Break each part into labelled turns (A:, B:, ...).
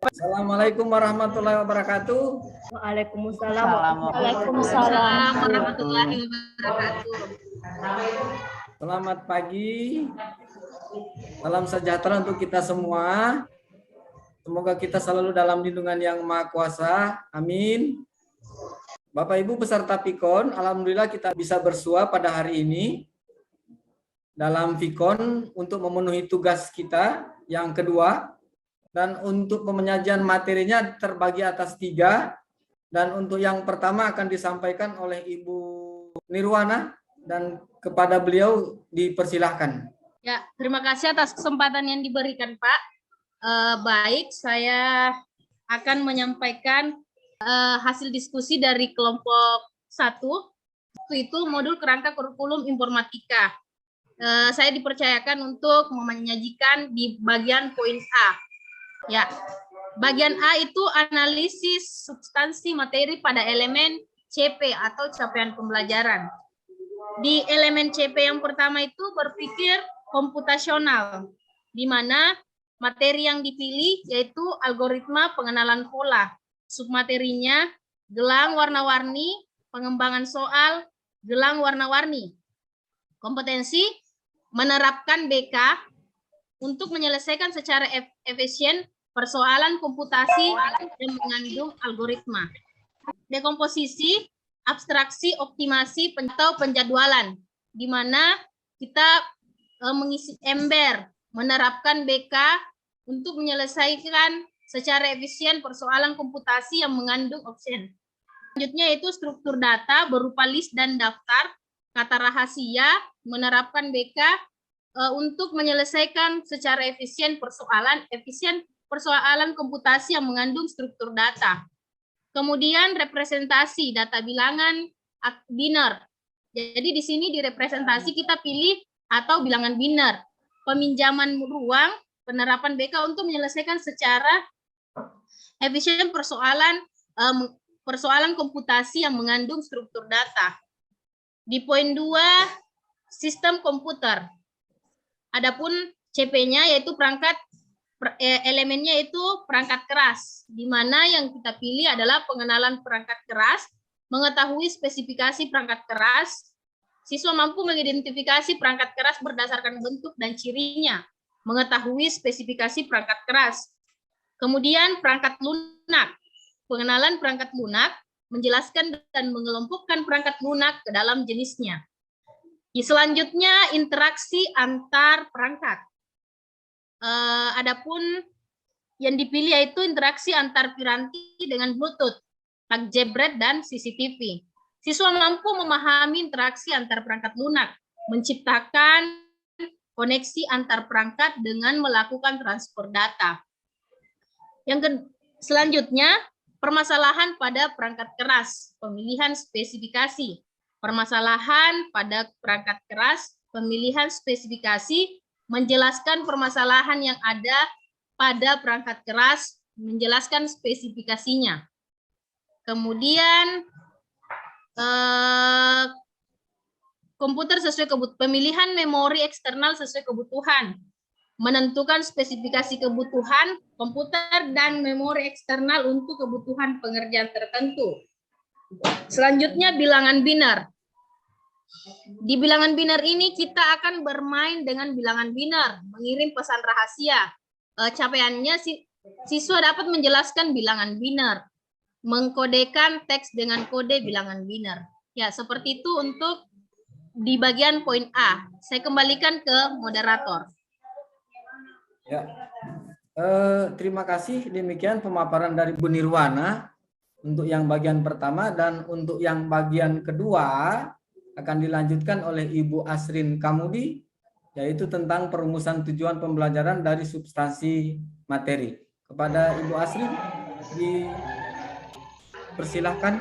A: Assalamualaikum warahmatullahi wabarakatuh.
B: Waalaikumsalam.
C: Waalaikumsalam warahmatullahi wabarakatuh.
A: Selamat pagi. Salam sejahtera untuk kita semua. Semoga kita selalu dalam lindungan Yang Maha Kuasa. Amin. Bapak Ibu peserta Fikon, alhamdulillah kita bisa bersua pada hari ini dalam Fikon untuk memenuhi tugas kita yang kedua, dan untuk penyajian materinya terbagi atas 3, dan untuk yang pertama akan disampaikan oleh Ibu Nirwana, dan kepada beliau dipersilahkan.
C: Ya, terima kasih atas kesempatan yang diberikan, Pak. Baik, saya akan menyampaikan hasil diskusi dari kelompok 1, itu modul kerangka kurikulum informatika. Saya dipercayakan untuk menyajikan di bagian poin A. Ya, bagian A itu analisis substansi materi pada elemen CP atau capaian pembelajaran. Di elemen CP yang pertama itu berpikir komputasional, di mana materi yang dipilih yaitu algoritma pengenalan pola. Submaterinya gelang warna-warni, pengembangan soal, gelang warna-warni. Kompetensi menerapkan BK untuk menyelesaikan secara efisien persoalan komputasi yang mengandung algoritma. Dekomposisi, abstraksi, optimasi, atau penjadwalan, di mana kita mengisi ember, menerapkan BK untuk menyelesaikan secara efisien persoalan komputasi yang mengandung option. Selanjutnya itu struktur data berupa list dan daftar, kata rahasia, menerapkan BK untuk menyelesaikan secara efisien persoalan komputasi yang mengandung struktur data. Kemudian representasi data bilangan biner. Jadi di sini di representasi kita pilih atau bilangan biner. Peminjaman ruang, penerapan BK untuk menyelesaikan secara efisien persoalan komputasi yang mengandung struktur data. Di poin 2, sistem komputer. Adapun CP-nya yaitu elemennya itu perangkat keras, di mana yang kita pilih adalah pengenalan perangkat keras, mengetahui spesifikasi perangkat keras. Siswa mampu mengidentifikasi perangkat keras berdasarkan bentuk dan cirinya, mengetahui spesifikasi perangkat keras. Kemudian perangkat lunak, pengenalan perangkat lunak, menjelaskan dan mengelompokkan perangkat lunak ke dalam jenisnya. Selanjutnya interaksi antar perangkat. Adapun yang dipilih yaitu interaksi antar piranti dengan Bluetooth, jebret dan CCTV. Siswa mampu memahami interaksi antar perangkat lunak, menciptakan koneksi antar perangkat dengan melakukan transfer data. Selanjutnya, permasalahan pada perangkat keras, pemilihan spesifikasi. Permasalahan pada perangkat keras, pemilihan spesifikasi, menjelaskan permasalahan yang ada pada perangkat keras, menjelaskan spesifikasinya. Kemudian, komputer sesuai kebutuhan, pemilihan memori eksternal sesuai kebutuhan, menentukan spesifikasi kebutuhan komputer dan memori eksternal untuk kebutuhan pengerjaan tertentu. Selanjutnya bilangan biner. Di bilangan biner ini kita akan bermain dengan bilangan biner, mengirim pesan rahasia. Capaiannya siswa dapat menjelaskan bilangan biner, mengkodekan teks dengan kode bilangan biner. Ya, seperti itu untuk di bagian poin A. Saya kembalikan ke moderator.
A: Ya, terima kasih. Demikian pemaparan dari Bu Nirwana untuk yang bagian pertama, dan untuk yang bagian kedua akan dilanjutkan oleh Ibu Asrin Kamudi, yaitu tentang perumusan tujuan pembelajaran dari substansi materi. Kepada Ibu Asrin, dipersilahkan.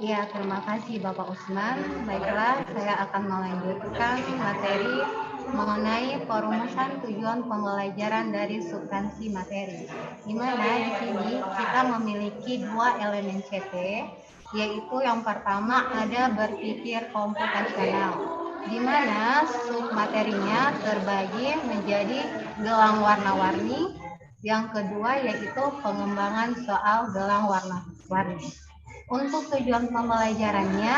D: Ya, terima kasih Bapak Usman. Baiklah, saya akan melanjutkan materi mengenai perumusan tujuan pembelajaran dari substansi materi. Di mana di sini kita memiliki 2 elemen CP, yaitu yang pertama ada berpikir komputasional, di mana submaterinya terbagi menjadi gelang warna-warni, Yang kedua yaitu pengembangan soal gelang warna-warni. Untuk tujuan pembelajarannya,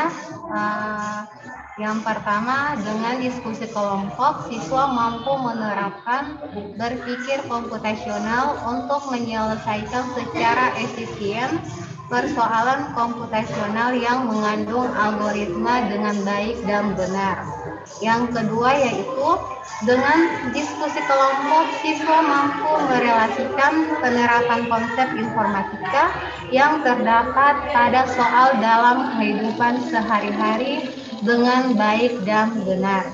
D: yang pertama dengan diskusi kelompok, siswa mampu menerapkan berpikir komputasional untuk menyelesaikan secara efisien persoalan komputasional yang mengandung algoritma dengan baik dan benar. Yang kedua yaitu dengan diskusi kelompok, siswa mampu merelasikan penerapan konsep informatika yang terdapat pada soal dalam kehidupan sehari-hari dengan baik dan benar.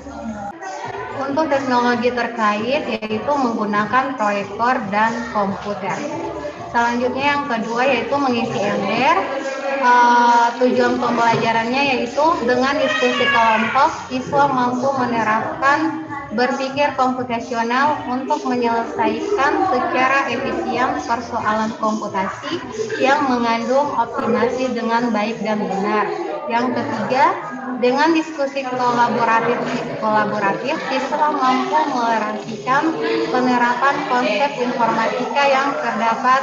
D: Untuk teknologi terkait yaitu menggunakan proyektor dan komputer. Selanjutnya yang kedua yaitu mengisi ember. Tujuan pembelajarannya yaitu dengan diskusi kelompok, siswa mampu menerapkan berpikir komputasional untuk menyelesaikan secara efisien persoalan komputasi yang mengandung optimasi dengan baik dan benar. Yang ketiga, dengan diskusi kolaboratif, siswa mampu melerasikan penerapan konsep informatika yang terdapat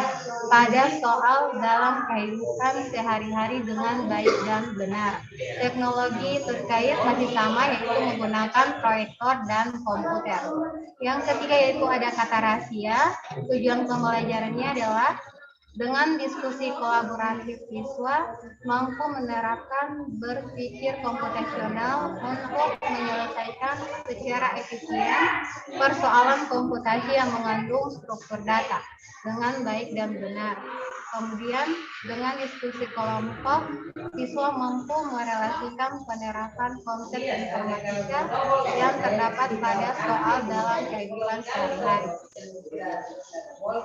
D: pada soal dalam kehidupan sehari-hari dengan baik dan benar. Teknologi terkait masih sama yaitu menggunakan proyektor dan komputer. Yang ketiga yaitu ada kata rahasia. Tujuan pembelajarannya adalah dengan diskusi kolaboratif, siswa mampu menerapkan berpikir komputasional untuk menyelesaikan secara efisien persoalan komputasi yang mengandung struktur data dengan baik dan benar. Kemudian dengan diskusi kelompok, siswa mampu merelasikan penerapan konsep informatika yang terdapat pada soal dalam kehidupan sehari-hari.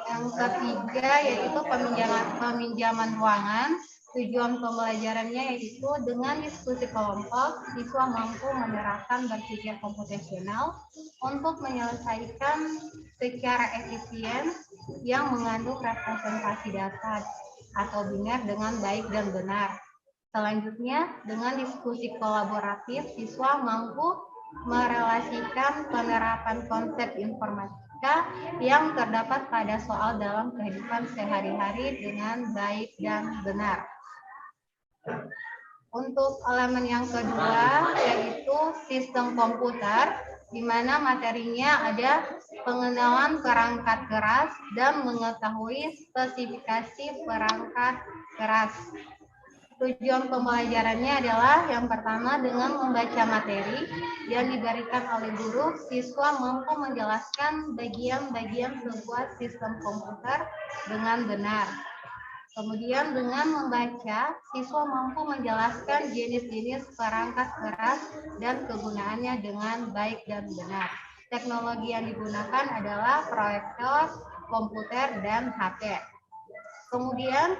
D: Yang ketiga yaitu peminjaman ruangan. Tujuan pembelajarannya yaitu dengan diskusi kelompok, siswa mampu menerapkan berpikir komputasional untuk menyelesaikan secara efisien yang mengandung representasi data atau biner dengan baik dan benar. Selanjutnya, dengan diskusi kolaboratif, siswa mampu merelasikan penerapan konsep informatika yang terdapat pada soal dalam kehidupan sehari-hari dengan baik dan benar. Untuk elemen yang kedua yaitu sistem komputer, di mana materinya ada pengenalan perangkat keras dan mengetahui spesifikasi perangkat keras. Tujuan pembelajarannya adalah yang pertama dengan membaca materi yang diberikan oleh guru, siswa mampu menjelaskan bagian-bagian sebuah sistem komputer dengan benar. Kemudian dengan membaca, siswa mampu menjelaskan jenis-jenis perangkat keras dan kegunaannya dengan baik dan benar. Teknologi yang digunakan adalah proyektor, komputer, dan HP. Kemudian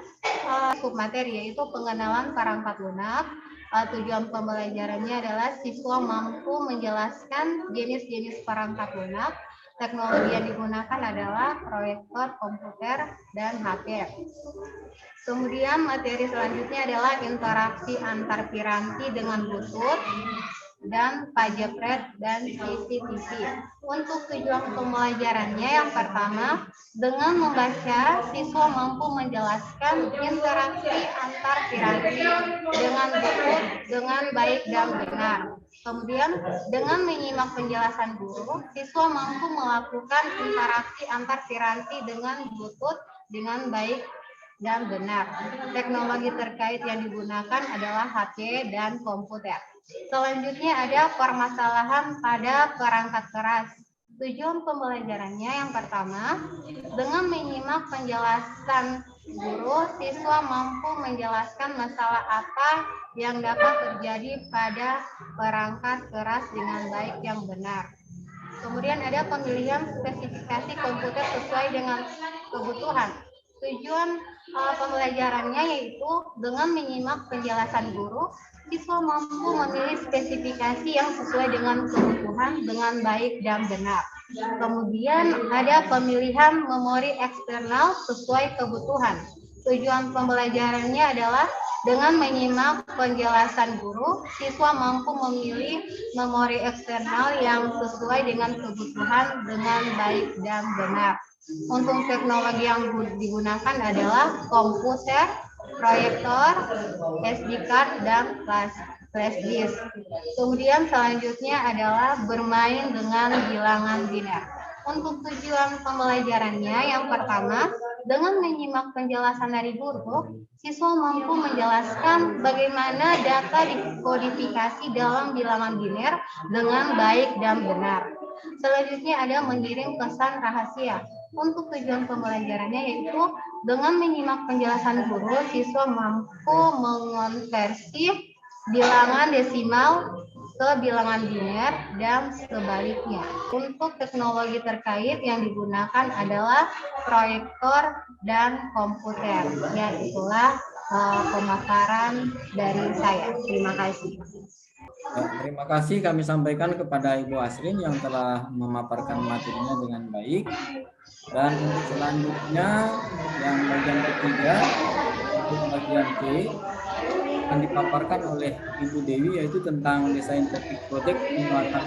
D: submateri yaitu pengenalan perangkat lunak. Tujuan pembelajarannya adalah siswa mampu menjelaskan jenis-jenis perangkat lunak. Teknologi yang digunakan adalah proyektor, komputer, dan HP. Kemudian materi selanjutnya adalah interaksi antar piranti dengan Bluetooth dan pajepret dan CCTV. Untuk tujuan pembelajarannya yang pertama, dengan membaca, siswa mampu menjelaskan interaksi antar piranti dengan Bluetooth dengan baik dan benar. Kemudian dengan menyimak penjelasan guru, siswa mampu melakukan interaksi antar piranti dengan Bluetooth dengan baik dan benar. Teknologi terkait yang digunakan adalah HP dan komputer. Selanjutnya ada permasalahan pada perangkat keras. Tujuan pembelajarannya yang pertama, dengan menyimak penjelasan guru, siswa mampu menjelaskan masalah apa yang dapat terjadi pada perangkat keras dengan baik yang benar. Kemudian ada pemilihan spesifikasi komputer sesuai dengan kebutuhan. Tujuan pembelajarannya yaitu dengan menyimak penjelasan guru, siswa mampu memilih spesifikasi yang sesuai dengan kebutuhan dengan baik dan benar. Kemudian ada pemilihan memori eksternal sesuai kebutuhan. Tujuan pembelajarannya adalah dengan menyimak penjelasan guru, siswa mampu memilih memori eksternal yang sesuai dengan kebutuhan dengan baik dan benar. Untuk teknologi yang digunakan adalah komputer, proyektor, SD card, dan flash disk. Kemudian selanjutnya adalah bermain dengan bilangan biner. Untuk tujuan pembelajarannya, yang pertama, dengan menyimak penjelasan dari guru, siswa mampu menjelaskan bagaimana data dikodifikasi dalam bilangan biner dengan baik dan benar. Selanjutnya ada mengirim pesan rahasia. Untuk tujuan pembelajarannya yaitu dengan menyimak penjelasan guru, siswa mampu mengonversi bilangan desimal ke bilangan biner dan sebaliknya. Untuk teknologi terkait yang digunakan adalah proyektor dan komputer. Ya, itulah pemaparan dari saya. Terima kasih.
A: Terima kasih kami sampaikan kepada Ibu Asrin yang telah memaparkan materinya dengan baik. Dan untuk selanjutnya yang bagian ketiga, untuk bagian C akan dipaparkan oleh Ibu Dewi, yaitu tentang desain topik proyek penguatan.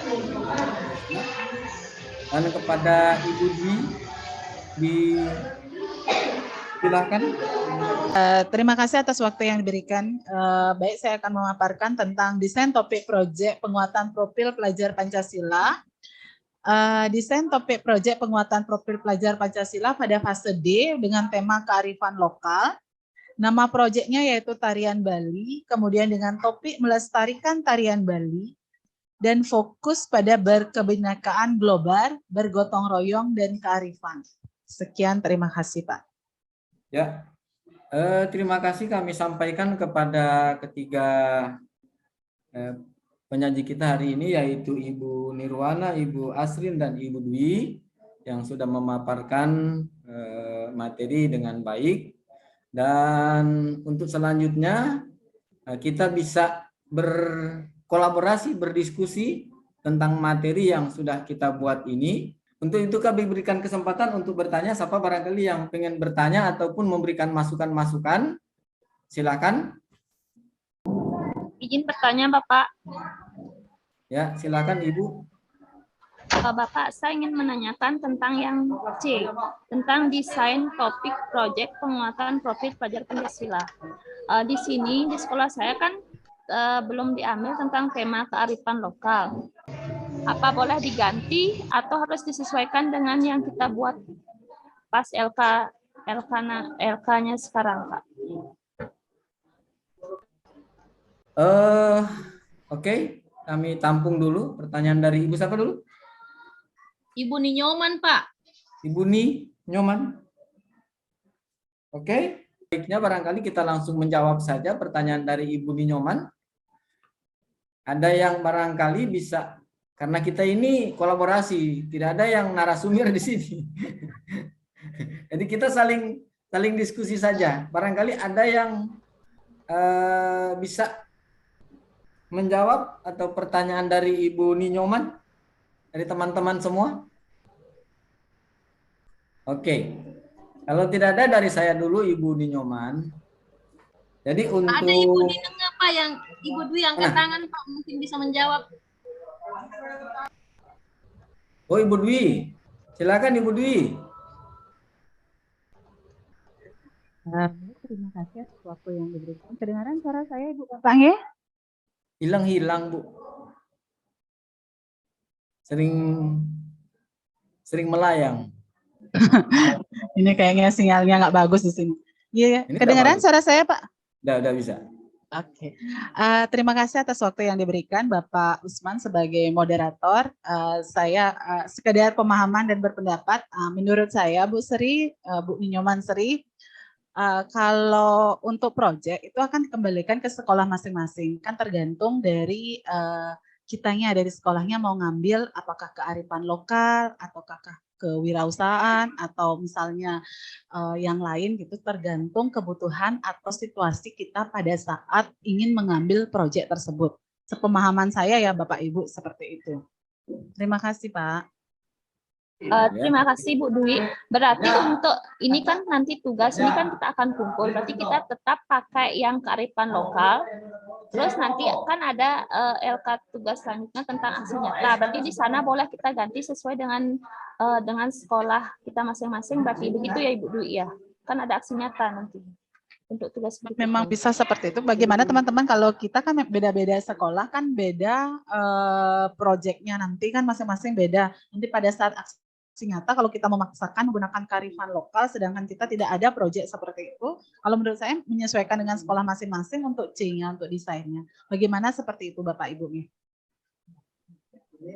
A: Dan kepada Ibu Dwi, silakan.
B: Terima kasih atas waktu yang diberikan. Baik, saya akan memaparkan tentang desain topik proyek penguatan profil pelajar Pancasila. Desain topik proyek penguatan profil pelajar Pancasila pada fase D dengan tema kearifan lokal. Nama proyeknya yaitu Tarian Bali, kemudian dengan topik melestarikan tarian Bali, dan fokus pada berkebinekaan global, bergotong royong, dan kearifan. Sekian, terima kasih Pak.
A: Ya, terima kasih kami sampaikan kepada ketiga penyaji kita hari ini, yaitu Ibu Nirwana, Ibu Asrin, dan Ibu Dwi yang sudah memaparkan materi dengan baik. Dan untuk selanjutnya kita bisa berkolaborasi, berdiskusi tentang materi yang sudah kita buat ini. Untuk itu kami berikan kesempatan untuk bertanya. Siapa barangkali yang pengen bertanya ataupun memberikan masukan-masukan, silakan.
E: Izin bertanya Bapak.
A: Ya, silakan Ibu.
E: Bapak, saya ingin menanyakan tentang yang C, tentang desain topik proyek penguatan profil pelajar Pancasila. Di sini, di sekolah saya kan belum diambil tentang tema kearifan lokal. Apa boleh diganti atau harus disesuaikan dengan yang kita buat pas LK-nya sekarang, Pak?
A: Oke, kami tampung dulu pertanyaan dari Ibu siapa dulu?
C: Ibu Ninyoman, Pak.
A: Ibu Nyoman. Oke, baiknya barangkali kita langsung menjawab saja pertanyaan dari Ibu Nyoman. Ada yang barangkali bisa, karena kita ini kolaborasi, tidak ada yang narasumber di sini. Jadi kita saling diskusi saja. Barangkali ada yang bisa menjawab atau pertanyaan dari Ibu Nyoman, dari teman-teman semua. Oke, kalau tidak ada dari saya dulu Ibu Nyoman. Jadi untuk
C: Ada Ibu di tengah Pak, yang Ibu Dwi angkat tangan Pak, mungkin bisa menjawab.
A: Oh Ibu Dwi, silakan Ibu Dwi.
B: Terima kasih atas waktu yang diberikan. Kedengaran suara saya Ibu Bapak ya?
A: Hilang Bu. Sering melayang.
B: Ini kayaknya sinyalnya nggak bagus di sini. Iya, kedengaran suara saya Pak?
A: Udah bisa.
B: Oke. Terima kasih atas waktu yang diberikan Bapak Usman sebagai moderator. Saya sekedar pemahaman dan berpendapat. Menurut saya Bu Sri, Bu Nyoman Sri, kalau untuk proyek itu akan dikembalikan ke sekolah masing-masing. Kan tergantung dari kitanya dari sekolahnya mau ngambil apakah kearifan lokal ataukah kewirausahaan atau misalnya yang lain gitu, tergantung kebutuhan atau situasi kita pada saat ingin mengambil proyek tersebut. Sepemahaman saya ya Bapak Ibu seperti itu. Terima kasih Pak.
E: Terima kasih Bu Dwi. Berarti untuk ini kan nanti tugas ini kan kita akan kumpul. Berarti kita tetap pakai yang kearifan lokal. Terus nanti kan ada LK tugas selanjutnya tentang aksi nyata. Berarti di sana boleh kita ganti sesuai dengan sekolah kita masing-masing. Berarti begitu ya Ibu Dwi ya. Kan ada aksi nyata nanti untuk tugas berikutnya.
B: Memang bisa seperti itu. Bagaimana teman-teman kalau kita kan beda-beda sekolah kan beda proyeknya nanti kan masing-masing beda. Nanti pada saat aksi nyata kalau kita memaksakan menggunakan kearifan lokal sedangkan kita tidak ada proyek seperti itu, kalau menurut saya menyesuaikan dengan sekolah masing-masing untuk C-nya, untuk desainnya. Bagaimana seperti itu Bapak Ibu?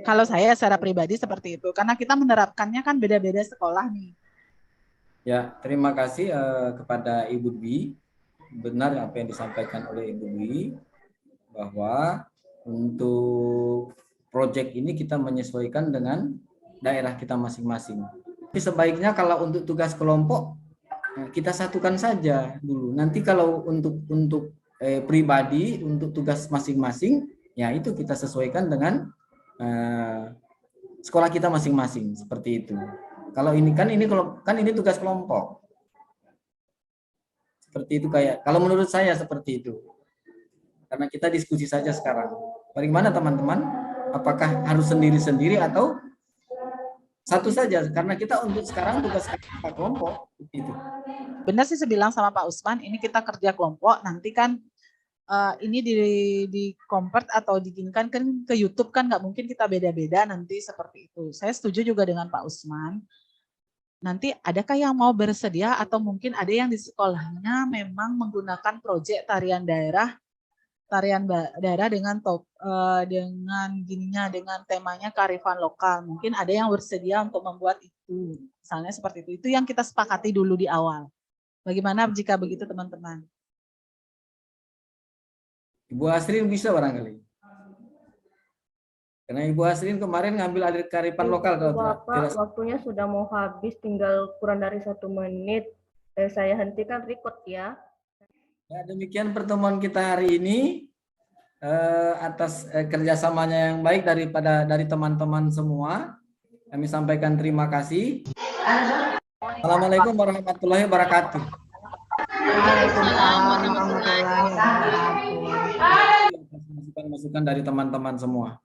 B: Kalau saya secara pribadi seperti itu karena kita menerapkannya kan beda-beda sekolah nih.
A: Ya, terima kasih kepada Ibu Dwi. Benar apa yang disampaikan oleh Ibu Dwi bahwa untuk proyek ini kita menyesuaikan dengan daerah kita masing-masing. Tapi sebaiknya kalau untuk tugas kelompok kita satukan saja dulu. Nanti kalau untuk pribadi untuk tugas masing-masing ya itu kita sesuaikan dengan sekolah kita masing-masing seperti itu. Kalau ini ini tugas kelompok. Seperti itu kayak kalau menurut saya seperti itu. Karena kita diskusi saja sekarang. Bagaimana teman-teman? Apakah harus sendiri-sendiri atau satu saja? Karena kita untuk sekarang tugas kelompok itu.
B: Benar sih saya bilang sama Pak Usman, ini kita kerja kelompok, nanti kan ini di convert atau digigikan kan ke YouTube kan nggak mungkin kita beda-beda nanti seperti itu. Saya setuju juga dengan Pak Usman. Nanti adakah yang mau bersedia atau mungkin ada yang di sekolahnya memang menggunakan proyek tarian daerah dengan dengan temanya kearifan lokal. Mungkin ada yang bersedia untuk membuat itu. Misalnya seperti itu. Itu yang kita sepakati dulu di awal. Bagaimana jika begitu teman-teman?
A: Ibu Asrin bisa barangkali. Karena Ibu Asrin kemarin ngambil alih kearifan lokal.
F: Bapak, waktunya sudah mau habis, tinggal kurang dari 1 menit. Saya hentikan record ya.
A: Ya, demikian pertemuan kita hari ini atas kerjasamanya yang baik dari teman-teman semua. Kami sampaikan terima kasih. Assalamualaikum warahmatullahi wabarakatuh.
D: Waalaikumsalam warahmatullahi wabarakatuh.
A: Masukan dari teman-teman semua.